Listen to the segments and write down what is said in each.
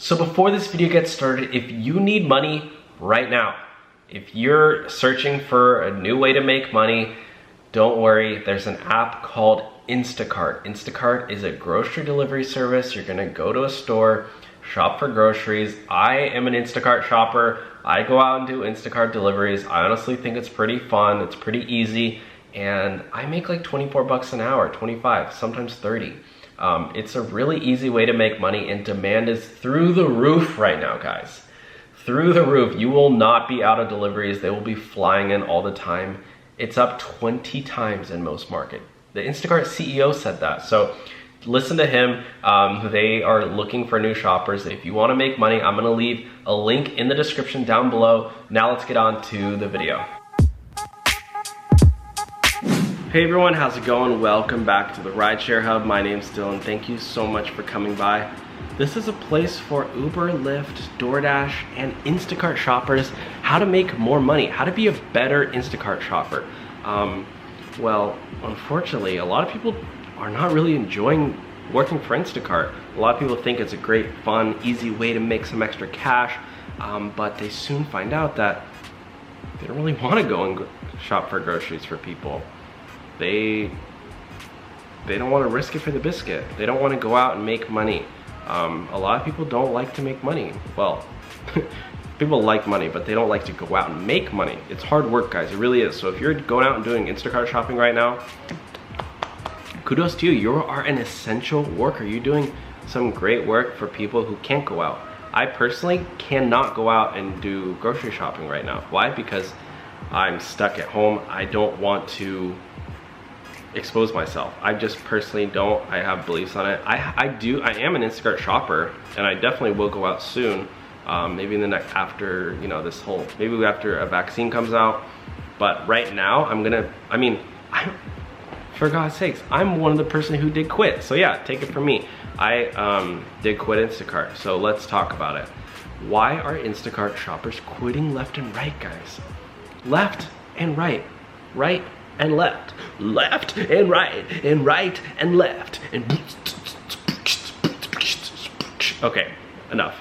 So before this video gets started, if you need money right now, if you're searching for a new way to make money, don't worry, there's an app called Instacart. Instacart is a grocery delivery service. You're gonna go to a store, shop for groceries. I am an Instacart shopper. I go out and do Instacart deliveries. I honestly think it's pretty fun, it's pretty easy, and I make like 24 bucks an hour, 25, sometimes 30. It's a really easy way to make money, and demand is through the roof right now, guys. Through the roof. You will not be out of deliveries. They will be flying in all the time. It's up 20 times in most markets. The Instacart CEO said that. So listen to him. They are looking for new shoppers. If you want to make money, I'm going to leave a link in the description down below. Now let's get on to the video. Hey everyone, how's it going? Welcome back to the Rideshare Hub. My name's Dylan. Thank you so much for coming by. This is a place for Uber, Lyft, DoorDash, and Instacart shoppers, how to make more money, how to be a better Instacart shopper. Well, unfortunately, a lot of people are not really enjoying working for Instacart. A lot of people think it's a great, fun, easy way to make some extra cash, but they soon find out that they don't really want to go and shop for groceries for people. They don't want to risk it for the biscuit. They don't want to go out and make money. A lot of people don't like to make money. Well, people like money, but they don't like to go out and make money. It's hard work, guys. It really is. So if you're going out and doing Instacart shopping right now, kudos to you. You are an essential worker. You're doing some great work for people who can't go out. I personally cannot go out and do grocery shopping right now. Why? Because I'm stuck at home. I don't want to expose myself. I just personally don't. I have beliefs on it. I am an Instacart shopper, and I definitely will go out soon. Maybe in the next, after, you know, this whole, maybe after a vaccine comes out. But right now, for God's sakes, I'm one of the person who did quit. So yeah, take it from me. I did quit Instacart. So let's talk about it. Why are Instacart shoppers quitting left and right, guys? Left and right. Right and left, left and right and left, and okay, enough.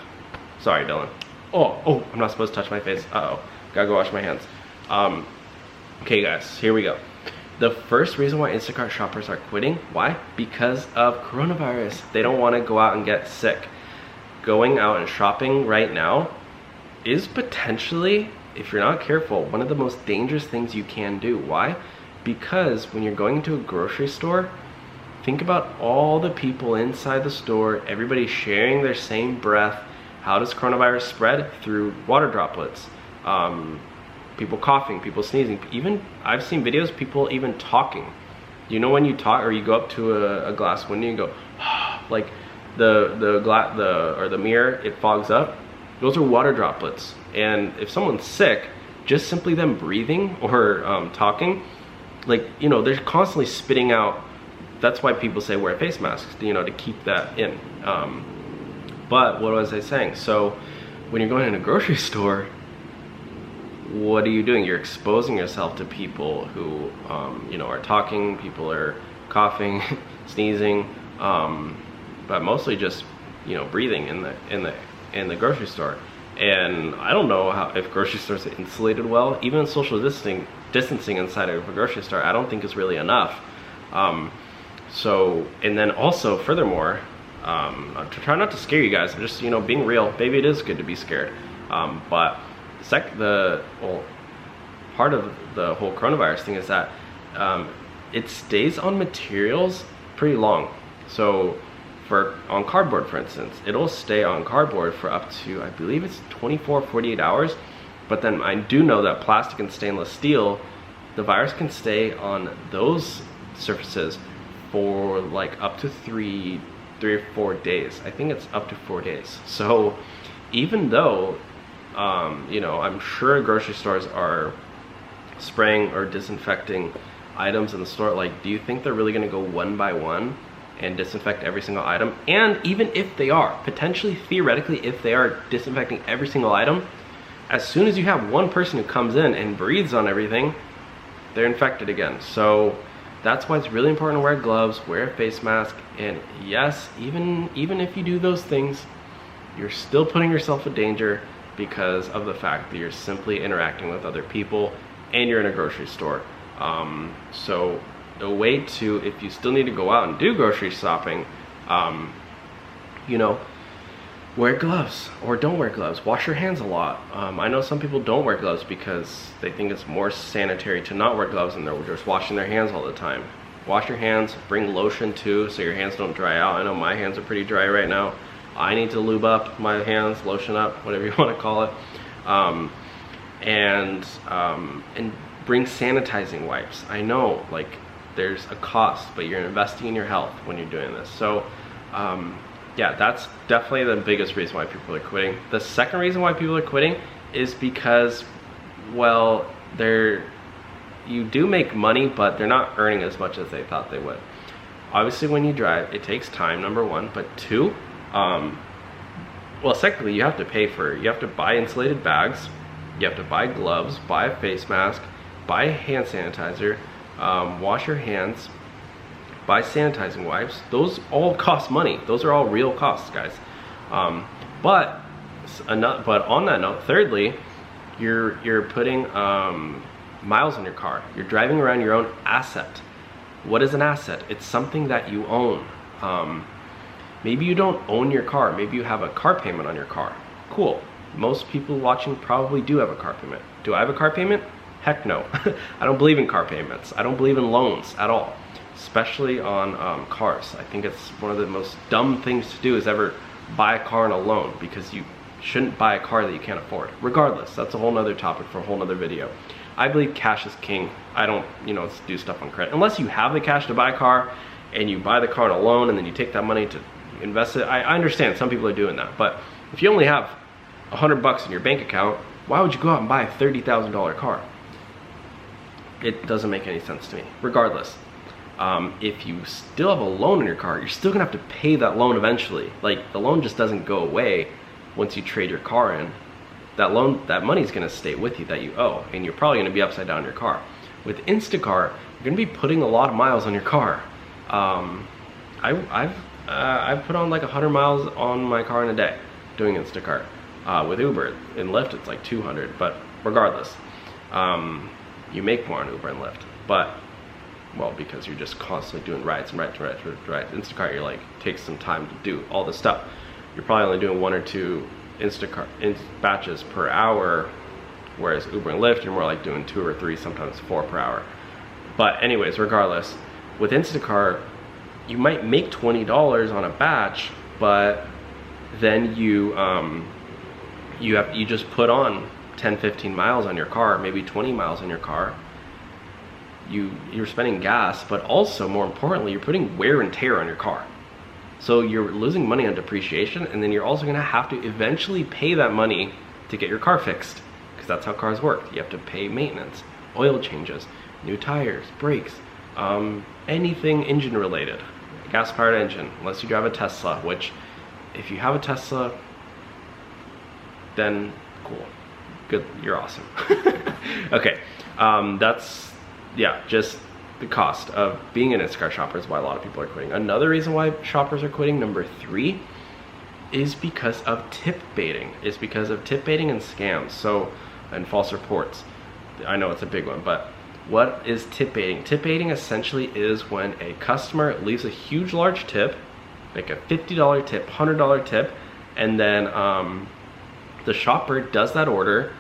Sorry, Dylan. Oh, I'm not supposed to touch my face. Uh-oh, gotta go wash my hands. Okay guys, here we go. The first reason why Instacart shoppers are quitting, why? Because of coronavirus. They don't want to go out and get sick. Going out and shopping right now is potentially, if you're not careful, one of the most dangerous things you can do. Why? Because when you're going into a grocery store, think about all the people inside the store, everybody sharing their same breath. How does coronavirus spread? Through water droplets. People coughing, people sneezing. Even, I've seen videos, people even talking. You know when you talk, or you go up to a glass window and you go, like the mirror, it fogs up. Those are water droplets. And if someone's sick, just simply them breathing or talking, like, you know, they're constantly spitting out. That's why people say wear face masks, you know, to keep that in. But what was I saying? So when you're going in a grocery store, what are you doing? You're exposing yourself to people who, you know, are talking, people are coughing, sneezing, but mostly just, you know, breathing in the grocery store. And I don't know if grocery stores are insulated well. Even social distancing inside of a grocery store, I don't think is really enough. So, and then also, furthermore, to try not to scare you guys, I'm just, you know, being real. Maybe it is good to be scared. But part of the whole coronavirus thing is that it stays on materials pretty long. So, on cardboard, for instance, it'll stay on cardboard for up to, I believe it's 24, 48 hours. But then I do know that plastic and stainless steel, the virus can stay on those surfaces for like up to three or 4 days. I think it's up to 4 days. So even though, you know, I'm sure grocery stores are spraying or disinfecting items in the store, like, do you think they're really gonna go one by one and disinfect every single item? And even if they are, potentially, theoretically, if they are disinfecting every single item, as soon as you have one person who comes in and breathes on everything, they're infected again. So that's why it's really important to wear gloves, wear a face mask, and yes, even if you do those things, you're still putting yourself in danger because of the fact that you're simply interacting with other people and you're in a grocery store. So a way to, if you still need to go out and do grocery shopping, you know, wear gloves or don't wear gloves. Wash your hands a lot. I know some people don't wear gloves because they think it's more sanitary to not wear gloves and they're just washing their hands all the time. Wash your hands, bring lotion too so your hands don't dry out. I know my hands are pretty dry right now. I need to lube up my hands, lotion up, whatever you want to call it. And bring sanitizing wipes. I know, like, there's a cost, but you're investing in your health when you're doing this. So yeah, that's definitely the biggest reason why people are quitting. The second reason why people are quitting is because, well, you do make money, but they're not earning as much as they thought they would. Obviously, when you drive, it takes time, number one, but two, well, secondly, you have to buy insulated bags, you have to buy gloves, buy a face mask, buy hand sanitizer, wash your hands, buy sanitizing wipes. Those all cost money. Those are all real costs, guys. But on that note, thirdly, you're putting miles on your car. You're driving around your own asset. What is an asset? It's something that you own. Maybe you don't own your car. Maybe you have a car payment on your car. Cool. Most people watching probably do have a car payment. Do I have a car payment? Heck no. I don't believe in car payments. I don't believe in loans at all, especially on cars. I think it's one of the most dumb things to do is ever buy a car on a loan, because you shouldn't buy a car that you can't afford. Regardless, that's a whole nother topic for a whole nother video. I believe cash is king. I don't, do stuff on credit. Unless you have the cash to buy a car and you buy the car on a loan and then you take that money to invest it. I understand some people are doing that, but if you only have $100 in your bank account, why would you go out and buy a $30,000 car? It doesn't make any sense to me. Regardless, if you still have a loan on your car, you're still gonna have to pay that loan eventually. Like, the loan just doesn't go away once you trade your car in. That loan, that money's gonna stay with you that you owe, and you're probably gonna be upside down in your car. With Instacart, you're gonna be putting a lot of miles on your car. I've put on like 100 miles on my car in a day doing Instacart. With Uber and Lyft, it's like 200, but regardless, you make more on Uber and Lyft, but, well, because you're just constantly doing rides and rides. Instacart, you're like, takes some time to do all this stuff. You're probably only doing 1 or 2 Instacart batches per hour, whereas Uber and Lyft, you're more like doing 2 or 3, sometimes 4 per hour. But anyways, regardless, with Instacart, you might make $20 on a batch, but then you just put on 10-15 miles on your car, maybe 20 miles on your car. You're spending gas, but also, more importantly, you're putting wear and tear on your car. So you're losing money on depreciation, and then you're also gonna have to eventually pay that money to get your car fixed, because that's how cars work. You have to pay maintenance, oil changes, new tires, brakes, anything engine related, gas powered engine, unless you drive a Tesla, which, if you have a Tesla, then cool, good, you're awesome. Okay, that's, yeah, just the cost of being an Instacart shopper is why a lot of people are quitting. Another reason why shoppers are quitting, number 3, is because of tip baiting. It's because of tip baiting and scams, and false reports. I know it's a big one, but what is tip baiting? Tip baiting essentially is when a customer leaves a huge large tip, like a $50 tip, $100 tip, and then the shopper does that order.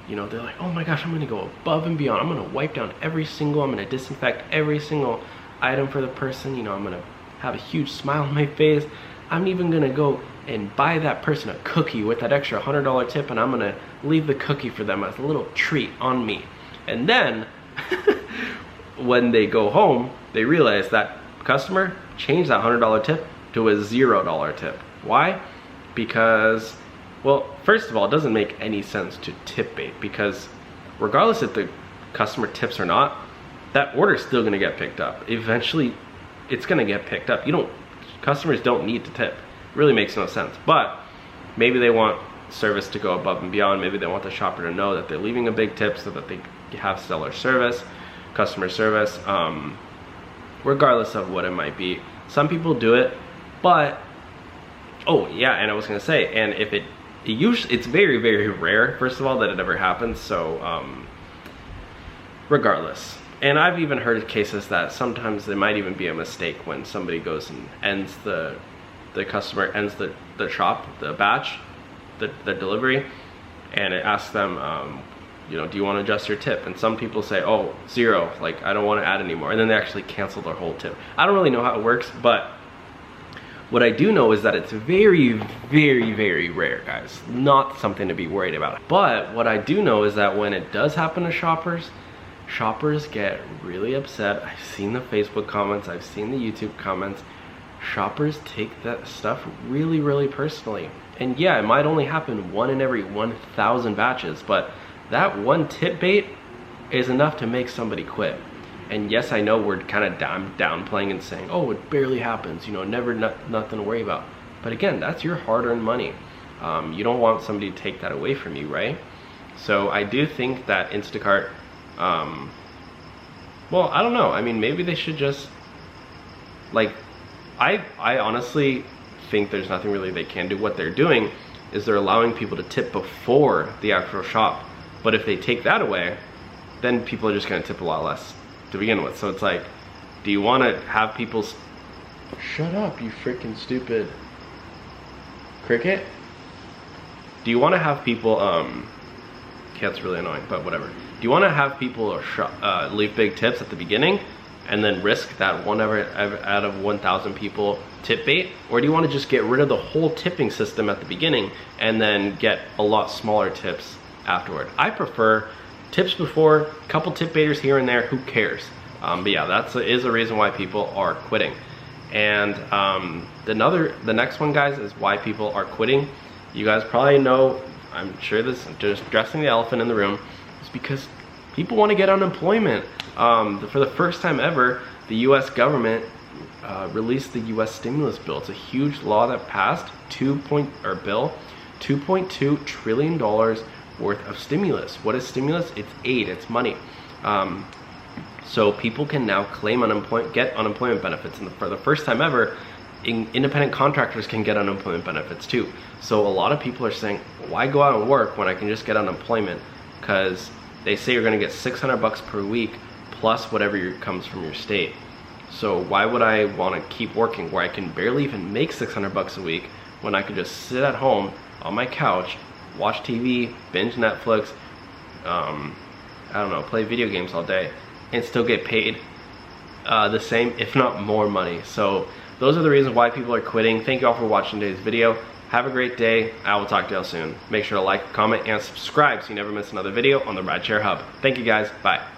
They're like, oh my gosh, I'm gonna go above and beyond. I'm gonna wipe down I'm gonna disinfect every single item for the person. I'm gonna have a huge smile on my face. I'm even gonna go and buy that person a cookie with that extra $100 tip, and I'm gonna leave the cookie for them as a little treat on me. And then, when they go home, they realize that customer changed that $100 tip to a $0 tip. Why? Because, well, first of all, it doesn't make any sense to tip bait, because regardless if the customer tips or not, that order is still gonna get picked up. Eventually, it's gonna get picked up. Customers don't need to tip. It really makes no sense. But maybe they want service to go above and beyond. Maybe they want the shopper to know that they're leaving a big tip so that they have stellar service, customer service, regardless of what it might be. Some people do it, but Oh yeah, and I was gonna say, and if it's very, very rare, first of all, that it ever happens, so regardless. And I've even heard of cases that sometimes there might even be a mistake when somebody goes and ends the customer ends the shop, the batch, the delivery, and it asks them, you know, do you want to adjust your tip? And some people say, oh, 0, like I don't want to add anymore, and then they actually cancel their whole tip. I don't really know how it works, but what I do know is that it's very, very, very rare, guys. Not something to be worried about. But what I do know is that when it does happen to shoppers get really upset. I've seen the Facebook comments, I've seen the YouTube comments. Shoppers take that stuff really, really personally. And yeah, it might only happen 1 in every 1,000 batches, but that one tip bait is enough to make somebody quit. And yes, I know we're kind of downplaying and saying, oh, it barely happens, you know, nothing to worry about. But again, that's your hard-earned money. You don't want somebody to take that away from you, right? So I do think that Instacart, well, I don't know. I mean, maybe they should just, like, I honestly think there's nothing really they can do. What they're doing is they're allowing people to tip before the actual shop. But if they take that away, then people are just gonna tip a lot less to begin with. So it's like, do you want to have people shut up, you freaking stupid cricket? Do you want to have people that's really annoying, but whatever. Do you want to have people leave big tips at the beginning and then risk that one out of 1,000 people tip bait? Or do you want to just get rid of the whole tipping system at the beginning and then get a lot smaller tips afterward? I prefer tips before, a couple tip baiters here and there, who cares? But yeah, that is a reason why people are quitting. And the next one, guys, is why people are quitting. You guys probably know, I'm sure this, just addressing the elephant in the room, is because people want to get unemployment. For the first time ever, the US government released the US stimulus bill. It's a huge law that passed, $2.2 trillion worth of stimulus. What is stimulus? It's aid, it's money. So people can now claim get unemployment benefits, and for the first time ever, independent contractors can get unemployment benefits too. So a lot of people are saying, why go out and work when I can just get unemployment? Because they say you're gonna get 600 bucks per week plus whatever comes from your state. So why would I wanna keep working where I can barely even make 600 bucks a week when I could just sit at home on my couch, watch TV, binge Netflix, I don't know, play video games all day, and still get paid the same, if not more money. So those are the reasons why people are quitting. Thank you all for watching today's video. Have a great day. I will talk to y'all soon. Make sure to like, comment, and subscribe so you never miss another video on the Rideshare Hub. Thank you guys. Bye.